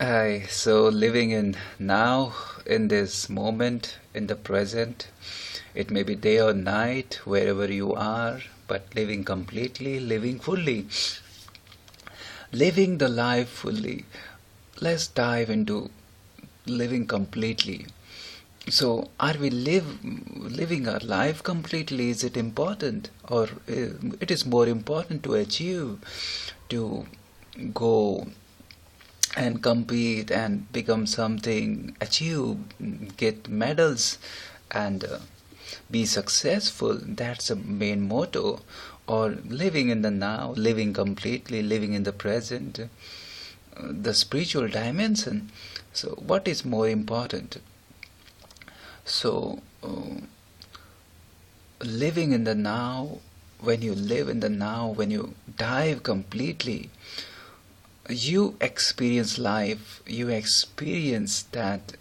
So living in now, in this moment, in the present, it may be day or night, wherever you are, but living completely, living fully, living the life fully. Let's dive into living completely. So, are we living our life completely? Is it important, or it is more important to achieve, to go and compete and become something, achieve, get medals, and be successful? That's the main motto. Or living in the now, living completely, living in the present, the spiritual dimension. So, what is more important? So, living in the now, when you live in the now, when you dive completely, you experience life, you experience that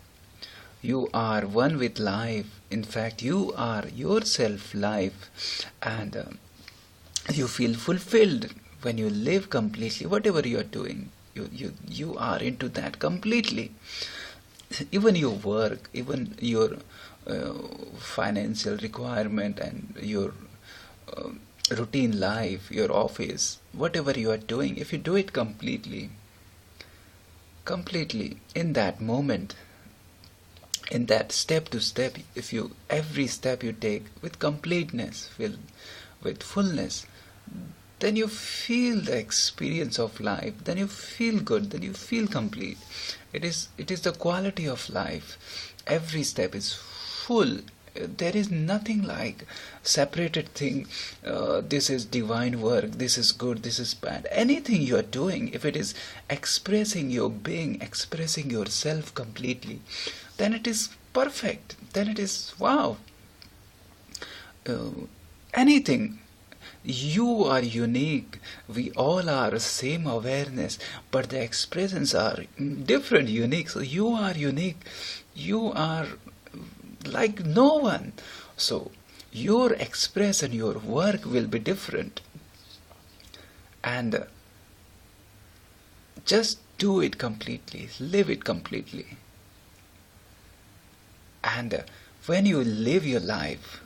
you are one with life. In fact, you are yourself life, and you feel fulfilled when you live completely. Whatever you are doing, you are into that completely. Even your work, even your uh, financial requirement, and your uh, routine life, your office, whatever you are doing, if you do it completely in that moment, in that step to step, if you every step you take with completeness, with fullness, then you feel the experience of life, then you feel good, then you feel complete. It is the quality of life. Every step is full. There is nothing like separated thing. This is divine work, this is good, this is bad. Anything you are doing, if it is expressing your being, expressing yourself completely, then it is perfect, then it is wow. uh, Anything, you are unique. We all are same awareness, but the expressions are different, unique. So you are unique. You are like no one. So your expression, your work will be different. And just do it completely, live it completely. And when you live your life,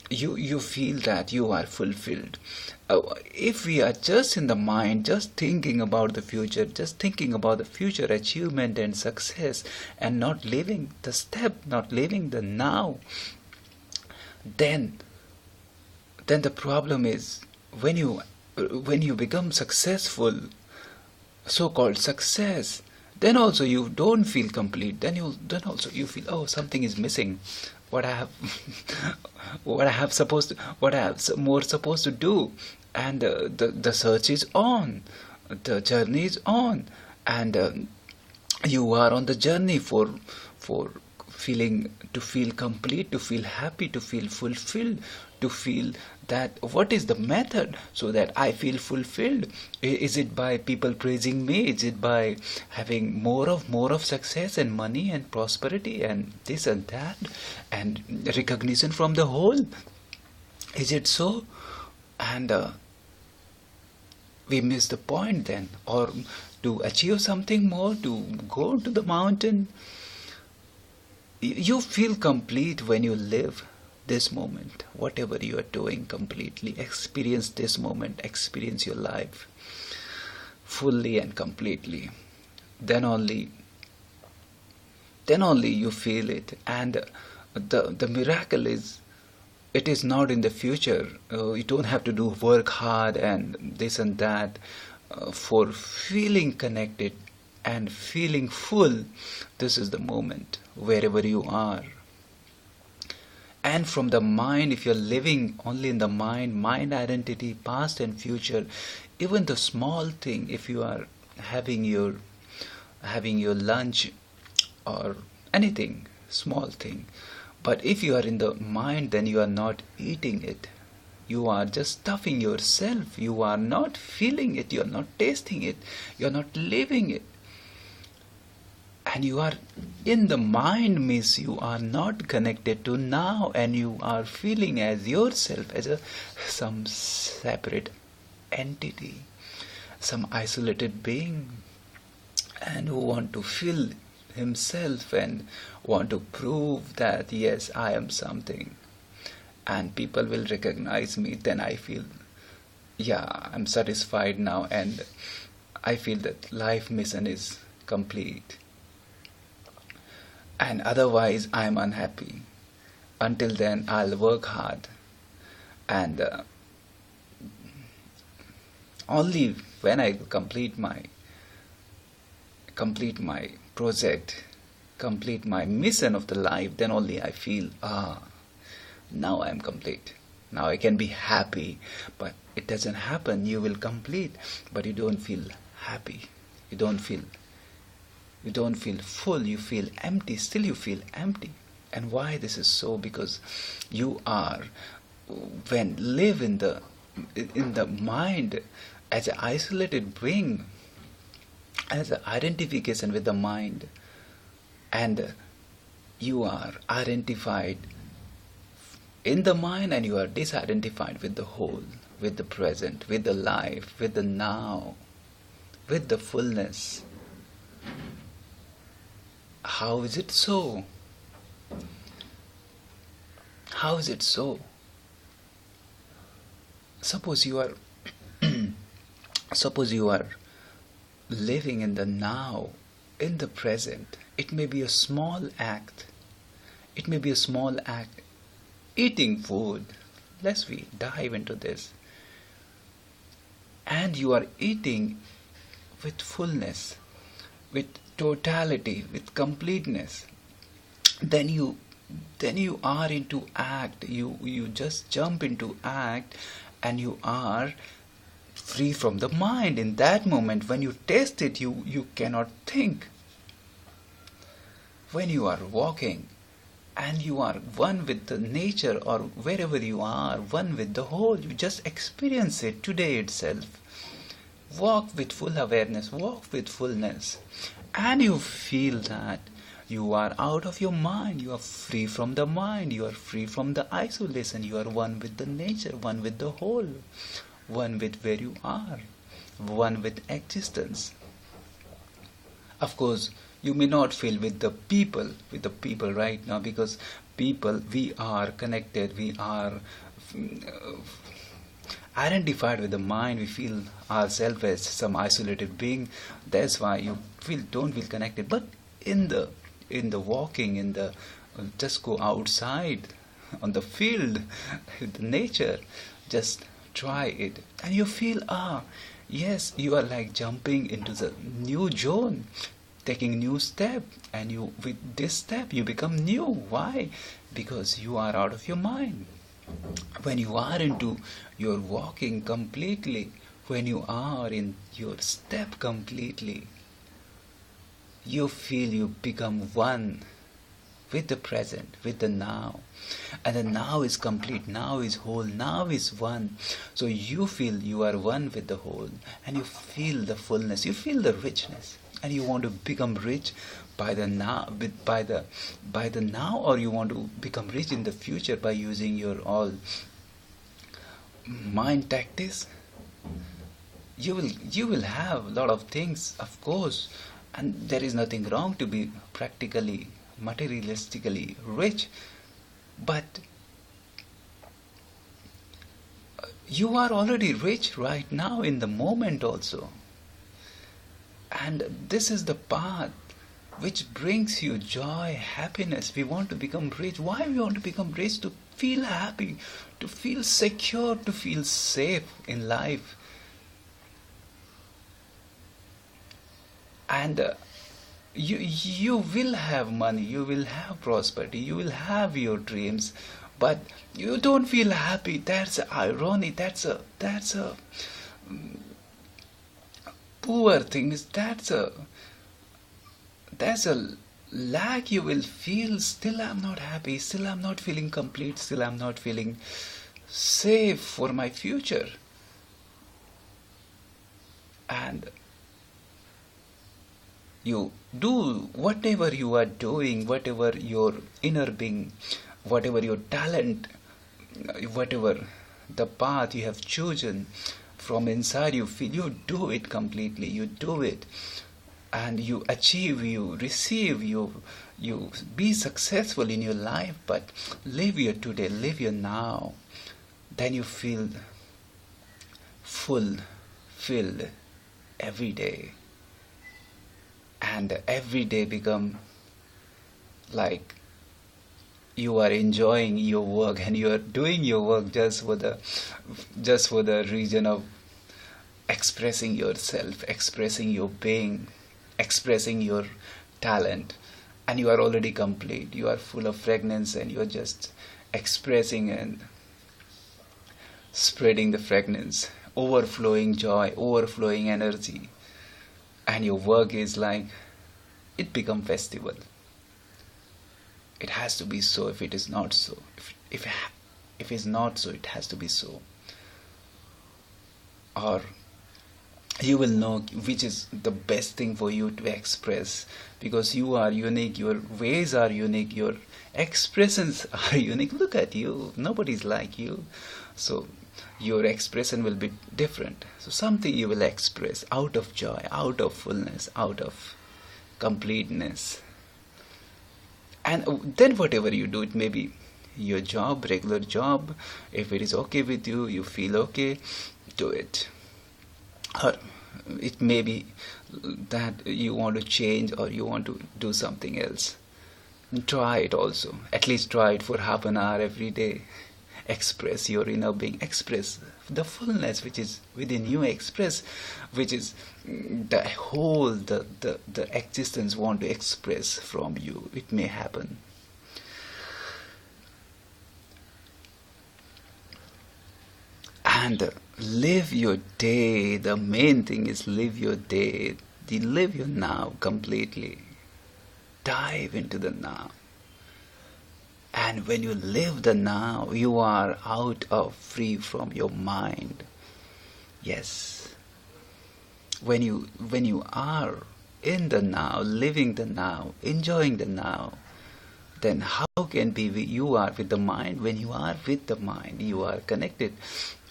you feel that you are fulfilled. If we are just in the mind, just thinking about the future, just thinking about the future achievement and success, and not living the step, not living the now, then the problem is, when you become successful, so-called success, then also you don't feel complete. Then also you feel, oh, something is missing. What I have, what I have more supposed to do, and the search is on, the journey is on, and you are on the journey for feeling, to feel complete, to feel happy, to feel fulfilled, to feel that what is the method so that I feel fulfilled. Is it by people praising me? Is it by having more of success and money and prosperity and this and that and recognition from the whole? Is it so? And we miss the point then. Or to achieve something more, to go to the mountain, you feel complete when you live this moment. Whatever you are doing, completely experience this moment, experience your life fully and completely. Then only you feel it. And the miracle is, it is not in the future. You don't have to do work hard and this and that for feeling connected and feeling full. This is the moment, wherever you are. And from the mind, if you're living only in the mind identity, past and future, even the small thing, if you are having your lunch or anything, small thing, but if you are in the mind, then you are not eating it. You are just stuffing yourself. You are not feeling it. You are not tasting it. You are not living it. And you are in the mind means you are not connected to now, and you are feeling as yourself, as some separate entity, some isolated being. and who want to feel himself and want to prove that yes, I am something and people will recognize me, then I feel, yeah, I'm satisfied now and I feel that life mission is complete. And otherwise, I'm unhappy. Until then, I'll work hard, and only when I complete my project, complete my mission of the life, then only I feel, now I'm complete. Now I can be happy. But it doesn't happen. You will complete, but you don't feel happy. You don't feel full. You feel empty. Still you feel empty. And why this is so? Because you are, when live in the mind as an isolated being, as an identification with the mind, and you are identified in the mind and you are disidentified with the whole, with the present, with the life, with the now, with the fullness. How is it so? How is it so? Suppose you are suppose you are living in the now, in the present. It may be a small act. It may be a small act. Eating food. Let's we dive into this. And you are eating with fullness, with totality, with completeness. Then you are into act. You just jump into act, and you are free from the mind. In that moment, when you taste it, you cannot think. When you are walking, and you are one with the nature, or wherever you are, one with the whole, you just experience it today itself. Walk with full awareness, walk with fullness, and you feel that you are out of your mind, you are free from the mind, you are free from the isolation, you are one with the nature, one with the whole, one with where you are, one with existence. Of course, you may not feel with the people right now, because people, we are connected, we are identified with the mind, we feel ourselves as some isolated being. That's why you don't feel connected. But in the walking, in the just go outside on the field, the nature, just try it, and you feel, yes, you are like jumping into the new zone, taking new step, and you, with this step, you become new. Why? Because you are out of your mind. When you are into your walking completely, when you are in your step completely, you feel you become one with the present, with the now. And the now is complete, now is whole, now is one. So you feel you are one with the whole, and you feel the fullness, you feel the richness, and you want to become rich by the now, by the now, or you want to become rich in the future by using your all mind tactics. You will have a lot of things, of course, and there is nothing wrong to be practically, materialistically rich, but you are already rich right now in the moment also. And this is the path which brings you joy, happiness. We want to become rich. Why we want to become rich? To feel happy, to feel secure, to feel safe in life. And you will have money, you will have prosperity, you will have your dreams, but you don't feel happy. That's irony. That's a poor thing. That's a lack. You will feel, still I'm not happy, still I'm not feeling complete, still I'm not feeling safe for my future. And you do whatever you are doing, whatever your inner being, whatever your talent, whatever the path you have chosen from inside, you feel, you do it completely, you do it and you achieve, you receive, you be successful in your life, but live your today, live your now. Then you feel full, filled every day, and every day become like you are enjoying your work, and you are doing your work just for the reason of expressing yourself, expressing your being, expressing your talent. And you are already complete, you are full of fragrance, and you are just expressing and spreading the fragrance, overflowing joy, overflowing energy. And your work is like, it become festival. It has to be so. If it is not so, if it's not so, it has to be so. Or you will know which is the best thing for you to express, because you are unique, your ways are unique, your expressions are unique. Look at you, nobody's like you. So your expression will be different. So something you will express out of joy, out of fullness, out of completeness. And then whatever you do, it may be your job, regular job. If it is okay with you, you feel okay, do it. Or it may be that you want to change, or you want to do something else. Try it also. At least try it for half an hour every day. Express your inner being. Express the fullness which is within you. Express which is the whole, the existence want to express from you. It may happen. And live your day. The main thing is live your day. Live your now completely. Dive into the now. And when you live the now, you are out of free from your mind. Yes. When you are in the now, living the now, enjoying the now, then how can be you are with the mind? When you are with the mind, you are connected.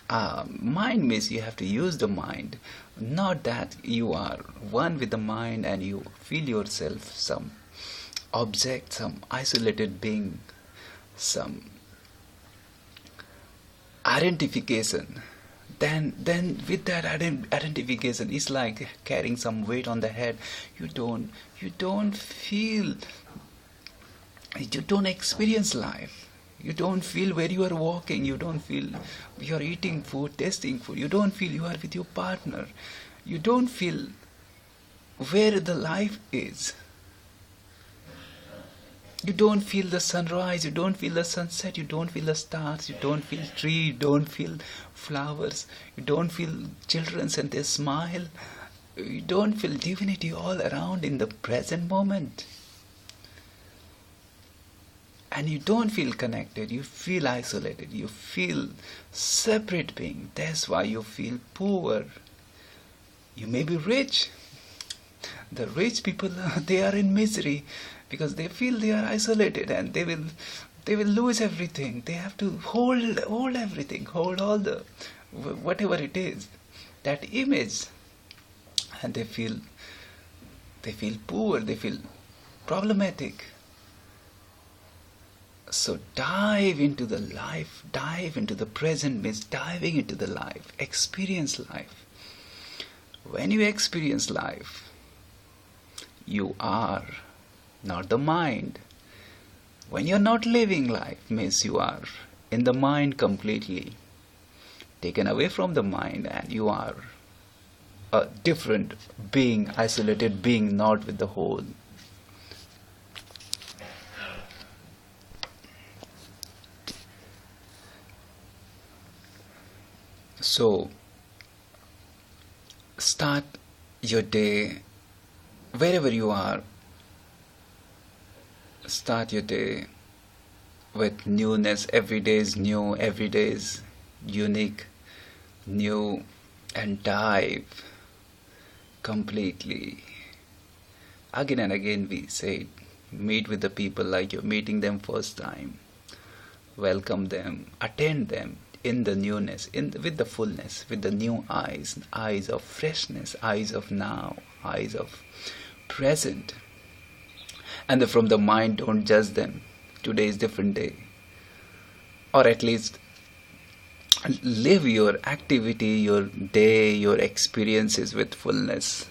Mind means you have to use the mind, not that you are one with the mind and you feel yourself some object, some isolated being, some identification. Then with that identification, it's like carrying some weight on the head. You don't feel, you don't experience life. You don't feel where you are walking. You don't feel you are eating food, tasting food. You don't feel you are with your partner. You don't feel where the life is. You don't feel the sunrise. You don't feel the sunset. You don't feel the stars. You don't feel tree. You don't feel flowers. You don't feel children and they smile. You don't feel divinity all around in the present moment. And you don't feel connected, you feel isolated, you feel separate being. That's why you feel poor. You may be rich. The rich people, they are in misery because they feel they are isolated, and they will lose everything. They have to hold everything, hold all the whatever it is, that image, and they feel poor, they feel problematic. So dive into the life, dive into the present means diving into the life, experience life. When you experience life, you are not the mind. When you're not living life means you are in the mind completely, taken away from the mind, and you are a different being, isolated being, not with the whole. So, start your day wherever you are. Start your day with newness. Every day is new, every day is unique, new, and dive completely. Again and again we say, meet with the people like you're meeting them first time. Welcome them, attend them in the newness, with the fullness, with the new eyes of freshness, eyes of now, eyes of present. And from the mind, don't judge them. Today is different day. Or at least live your activity, your day, your experiences with fullness.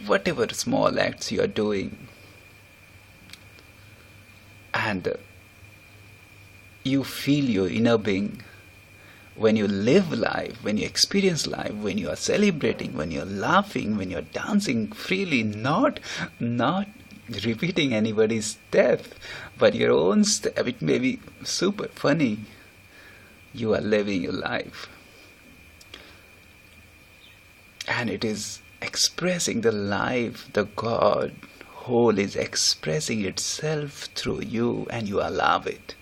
Whatever small acts you are doing. And you feel your inner being. When you live life, when you experience life, when you are celebrating, when you are laughing, when you are dancing freely, not repeating anybody's step, but your own step, it may be super funny. You are living your life. And it is expressing the life, the God whole is expressing itself through you, and you allow it.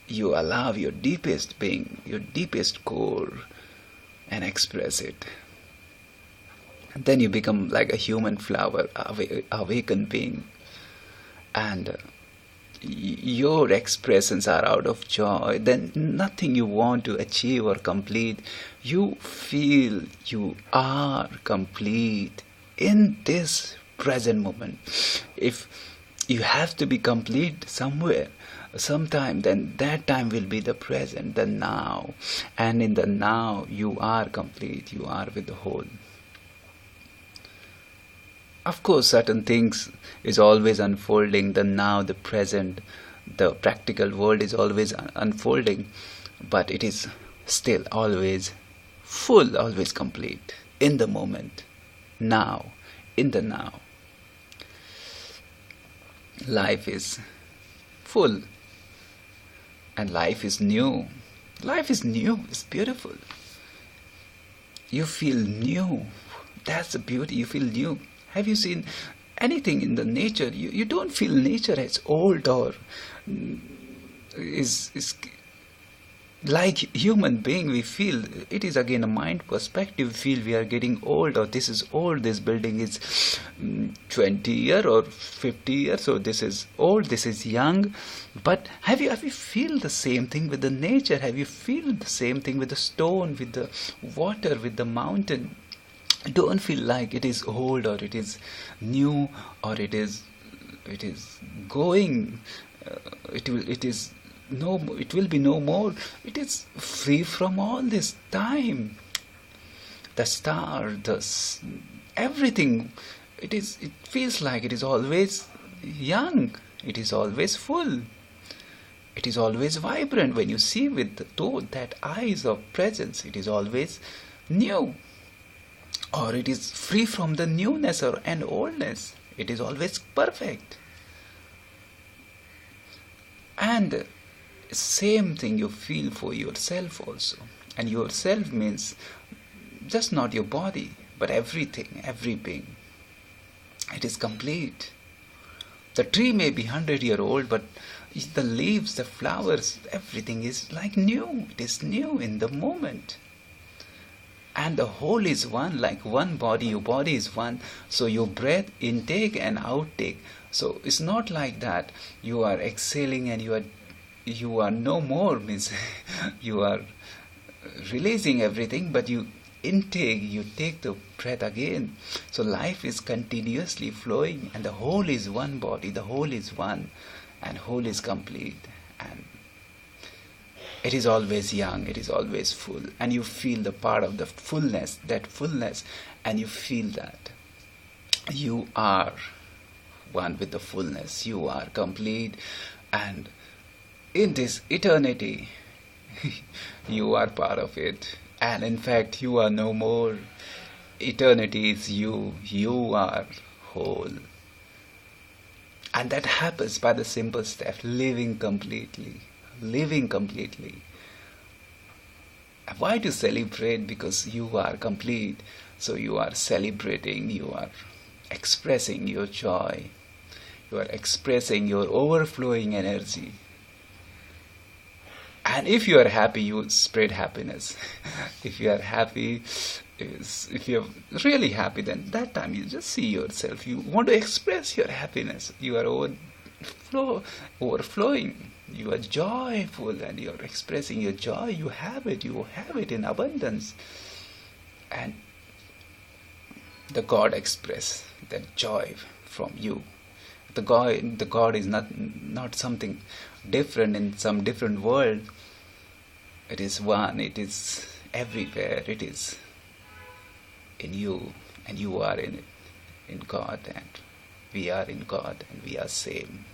You allow your deepest being, your deepest core, and express it. And then you become like a human flower, awakened being. And your expressions are out of joy. Then nothing you want to achieve or complete, you feel you are complete in this present moment. If you have to be complete somewhere, sometime, then that time will be the present, the now. And in the now, you are complete, you are with the whole. Of course, certain things is always unfolding, the now, the present, the practical world is always unfolding, but it is still always full, always complete, in the moment, now, in the now. Life is full. And life is new. Life is new. It's beautiful. You feel new. That's the beauty. You feel new. Have you seen anything in the nature? You don't feel nature as old or is like human being. We feel it is again a mind perspective. We feel we are getting old, or this is old. This building is 20 years or 50 years, so this is old. This is young. But have you feel the same thing with the nature? Have you feel the same thing with the stone, with the water, with the mountain? Don't feel like it is old or it is new or it is going. It will be no more. It is free from all this time. The star, everything. It feels like it is always young. It is always full. It is always vibrant. When you see with that eyes of presence, it is always new. Or it is free from the newness and oldness. It is always perfect. And same thing you feel for yourself also. And yourself means just not your body, but everything, every being. It is complete. The tree may be 100-year-old, but the leaves, the flowers, everything is like new. It is new in the moment. And the whole is one, like one body. Your body is one. So your breath intake and outtake. So it's not like that you are exhaling and you are no more, means you are releasing everything, but you intake, you take the breath again. So life is continuously flowing, and the whole is one body, the whole is one, and whole is complete. And it is always young, it is always full, and you feel the part of the fullness, that fullness, and you feel that you are one with the fullness, you are complete, and in this eternity, you are part of it, and in fact, you are no more. Eternity is you are whole. And that happens by the simple step, living completely. Why to celebrate? Because you are complete. So you are celebrating, you are expressing your joy, you are expressing your overflowing energy. And if you are happy, you spread happiness. If you are happy, if you are really happy, then that time you just see yourself. You want to express your happiness. You are overflowing. You are joyful and you are expressing your joy. You have it in abundance. And the God express that joy from you. The God is not something different in some different world. It is one. It is everywhere. It is in you, and you are in God, and we are in God, and we are same.